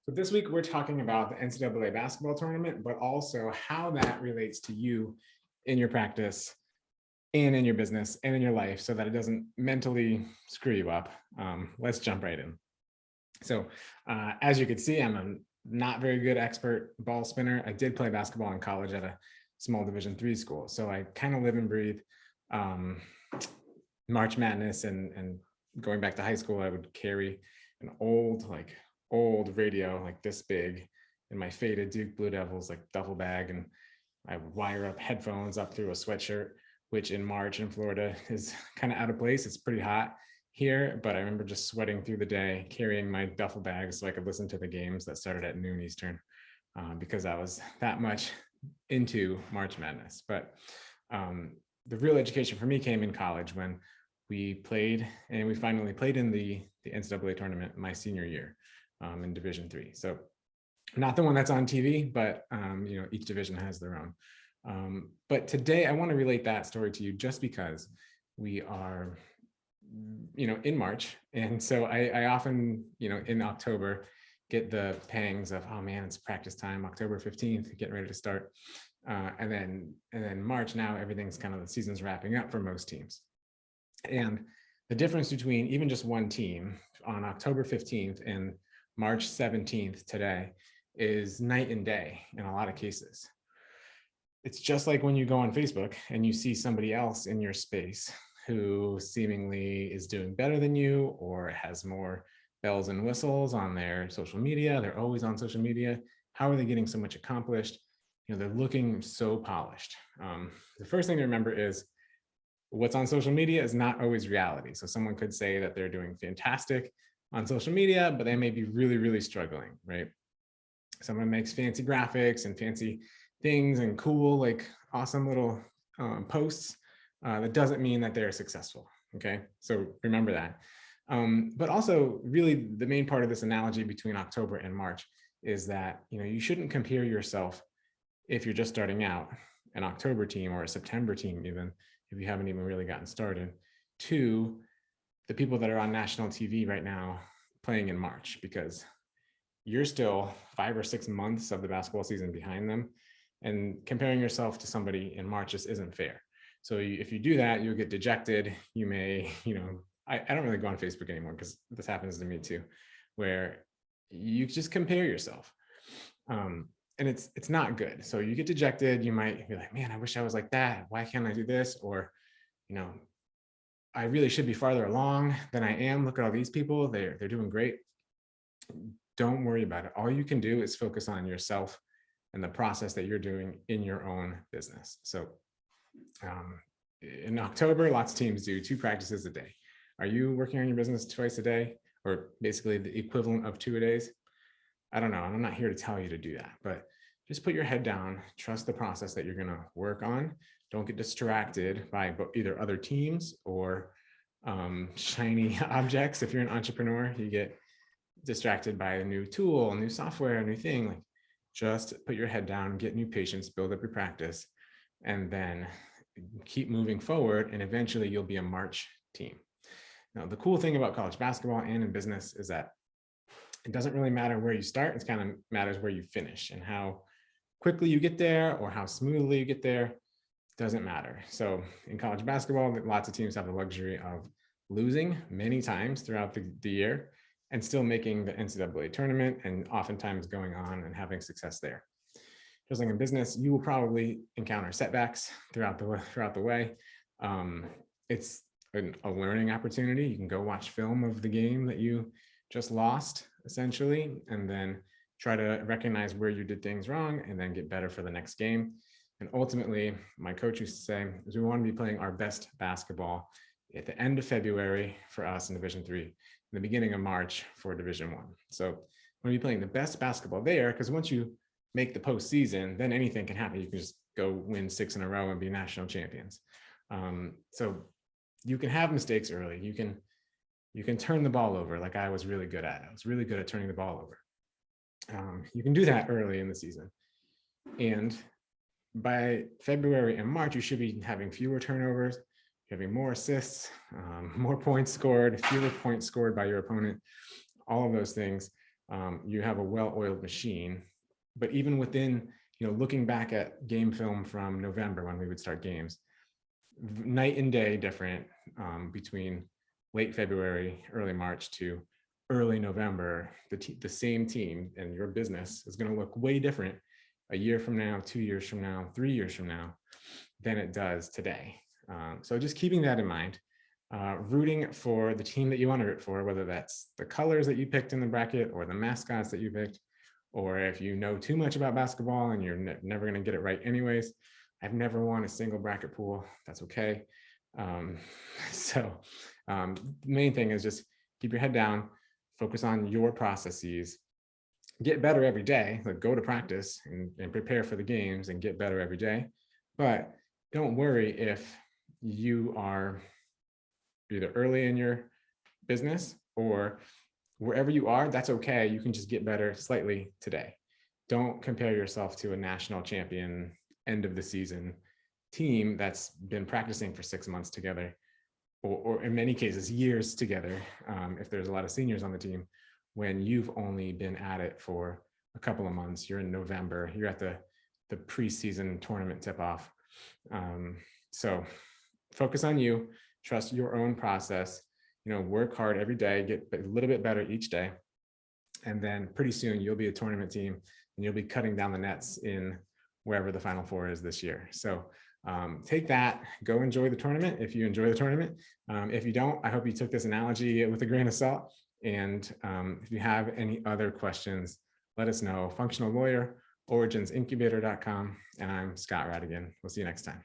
So this week we're talking about the NCAA basketball tournament, but also how that relates to you in your practice and in your business and in your life so that it doesn't mentally screw you up. Let's jump right in. So as you can see, I'm a not very good expert ball spinner. I did play basketball in college at a small Division III school. So I kind of live and breathe March Madness, and going back to high school, I would carry an old radio like this big in my faded Duke Blue Devils like duffel bag, and I would wire up headphones up through a sweatshirt, which in March in Florida is kind of out of place. It's pretty hot here, but I remember just sweating through the day, carrying my duffel bags so I could listen to the games that started at noon Eastern, because I was that much into March Madness. But the real education for me came in college when we played, and we finally played in the NCAA tournament my senior year in Division III. So not the one that's on TV, but each division has their own. But today I want to relate that story to you just because we are, in March. And so I often, in October, get the pangs of, oh man, it's practice time, October 15th, getting ready to start. And then March, now everything's kind of, the season's wrapping up for most teams. And the difference between even just one team on October 15th and March 17th today is night and day in a lot of cases. It's just like when you go on Facebook and you see somebody else in your space who seemingly is doing better than you or has more bells and whistles on their social media. They're always on social media. How are they getting so much accomplished? They're looking so polished. The first thing to remember is what's on social media is not always reality. So someone could say that they're doing fantastic on social media, but they may be really, really struggling, right? Someone makes fancy graphics and fancy things and cool, like awesome little posts. That doesn't mean that they're successful, okay? So remember that. But also really the main part of this analogy between October and March is that, you shouldn't compare yourself if you're just starting out, an October team or a September team, even if you haven't even really gotten started, to the people that are on national TV right now playing in March, because you're still 5 or 6 months of the basketball season behind them, and comparing yourself to somebody in March just isn't fair. So if you do that, you'll get dejected. You may, I don't really go on Facebook anymore because this happens to me too, where you just compare yourself. And it's not good. So you get dejected. You might be like, man, I wish I was like that. Why can't I do this? Or, I really should be farther along than I am. Look at all these people. They're doing great. Don't worry about it. All you can do is focus on yourself and the process that you're doing in your own business. So in October, lots of teams do 2 practices a day. Are you working on your business twice a day, or basically the equivalent of 2 a days? I don't know. I'm not here to tell you to do that, but just put your head down, trust the process that you're going to work on. Don't get distracted by either other teams or shiny objects. If you're an entrepreneur, you get distracted by a new tool, a new software, a new thing. Like, just put your head down, get new patience, build up your practice, and then keep moving forward. And eventually you'll be a March team. Now, the cool thing about college basketball and in business is that it doesn't really matter where you start. It kind of matters where you finish, and how quickly you get there or how smoothly you get there doesn't matter. So in college basketball, lots of teams have the luxury of losing many times throughout the year and still making the NCAA tournament, and oftentimes going on and having success there. Just like in business, you will probably encounter setbacks throughout the way. It's a learning opportunity. You can go watch film of the game that you just lost, essentially, and then try to recognize where you did things wrong and then get better for the next game. And ultimately, my coach used to say, is we want to be playing our best basketball at the end of February for us in Division III, in the beginning of March for Division I. So we're going to be playing the best basketball there, because once you make the postseason, then anything can happen. You can just go win 6 in a row and be national champions. So you can have mistakes early. You can turn the ball over, like I was really good at. I was really good at turning the ball over. You can do that early in the season. And by February and March, you should be having fewer turnovers, having more assists, more points scored, fewer points scored by your opponent, all of those things. you have a well-oiled machine. But even within, looking back at game film from November when we would start games, night and day different between late February, early March to early November. The same team and your business is going to look way different a year from now, 2 years from now, 3 years from now than it does today. So just keeping that in mind, rooting for the team that you want to root for, whether that's the colors that you picked in the bracket or the mascots that you picked, or if you know too much about basketball and you're never going to get it right anyways. I've never won a single bracket pool. That's okay. The main thing is just keep your head down, focus on your processes, get better every day, like go to practice and prepare for the games and get better every day. But don't worry if you are either early in your business or wherever you are, that's okay. You can just get better slightly today. Don't compare yourself to a national champion end of the season team that's been practicing for 6 months together, or in many cases, years together, if there's a lot of seniors on the team, when you've only been at it for a couple of months. You're in November, you're at the preseason tournament tip-off. So focus on you, trust your own process, work hard every day, get a little bit better each day. And then pretty soon you'll be a tournament team and you'll be cutting down the nets in wherever the Final Four is this year. So take that, go enjoy the tournament if you enjoy the tournament. If you don't, I hope you took this analogy with a grain of salt. And if you have any other questions, let us know. Functional Lawyer, originsincubator.com. And I'm Scott Radigan. We'll see you next time.